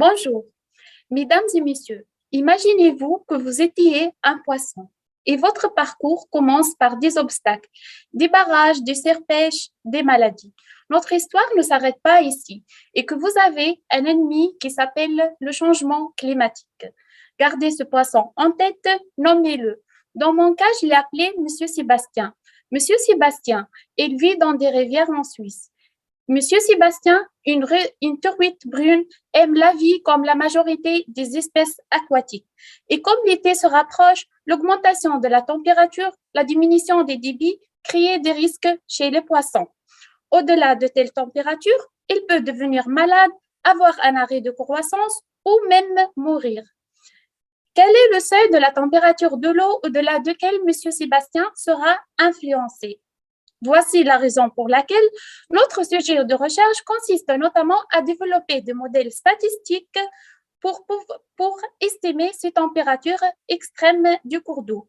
Bonjour, mesdames et messieurs. Imaginez-vous que vous étiez un poisson et votre parcours commence par des obstacles, des barrages, des serpèches, des maladies. Notre histoire ne s'arrête pas ici et que vous avez un ennemi qui s'appelle le changement climatique. Gardez ce poisson en tête, nommez-le. Dans mon cas, je l'ai appelé Monsieur Sébastien. Monsieur Sébastien, il vit dans des rivières en Suisse. Monsieur Sébastien, une truite brune, aime la vie comme la majorité des espèces aquatiques. Et comme l'été se rapproche, l'augmentation de la température, la diminution des débits créent des risques chez les poissons. Au-delà de telles températures, il peut devenir malade, avoir un arrêt de croissance ou même mourir. Quel est le seuil de la température de l'eau au-delà duquel Monsieur Sébastien sera influencé? Voici la raison pour laquelle notre sujet de recherche consiste notamment à développer des modèles statistiques pour estimer ces températures extrêmes du cours d'eau.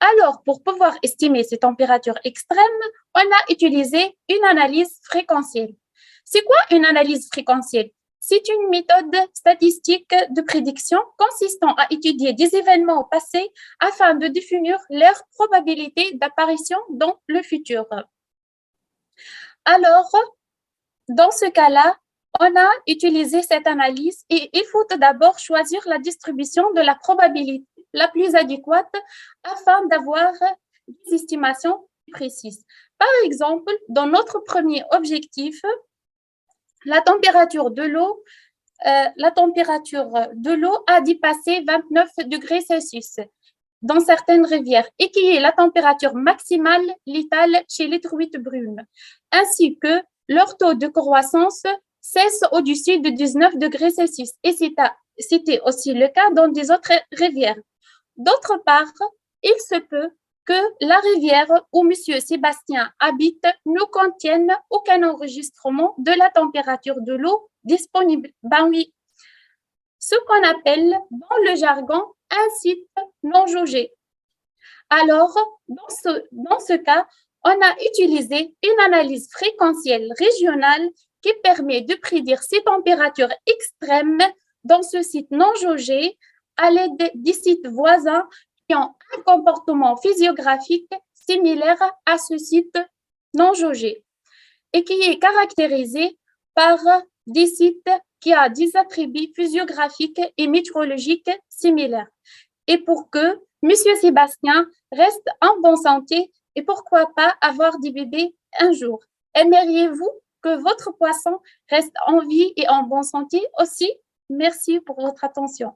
Alors, pour pouvoir estimer ces températures extrêmes, on a utilisé une analyse fréquentielle. C'est quoi une analyse fréquentielle? C'est une méthode statistique de prédiction consistant à étudier des événements passés afin de définir leur probabilité d'apparition dans le futur. Alors, dans ce cas-là, on a utilisé cette analyse et il faut d'abord choisir la distribution de la probabilité la plus adéquate afin d'avoir des estimations précises. Par exemple, dans notre premier objectif, la température de l'eau a dépassé 29 degrés Celsius dans certaines rivières et qui est la température maximale létale chez les truites brunes, ainsi que leur taux de croissance cesse au-dessus de 19 degrés Celsius. Et c'était aussi le cas dans des autres rivières. D'autre part, il se peut que la rivière où M. Sébastien habite ne contienne aucun enregistrement de la température de l'eau disponible. Ben oui, ce qu'on appelle dans le jargon un site non jaugé. Alors, dans ce cas, on a utilisé une analyse fréquentielle régionale qui permet de prédire ces températures extrêmes dans ce site non jaugé à l'aide des sites voisins qui ont un comportement physiographique similaire à ce site non jaugé et qui est caractérisé par des sites qui ont des attributs physiographiques et météorologiques similaires. Et pour que M. Sébastien reste en bonne santé et pourquoi pas avoir des bébés un jour. Aimeriez-vous que votre poisson reste en vie et en bonne santé aussi? Merci pour votre attention.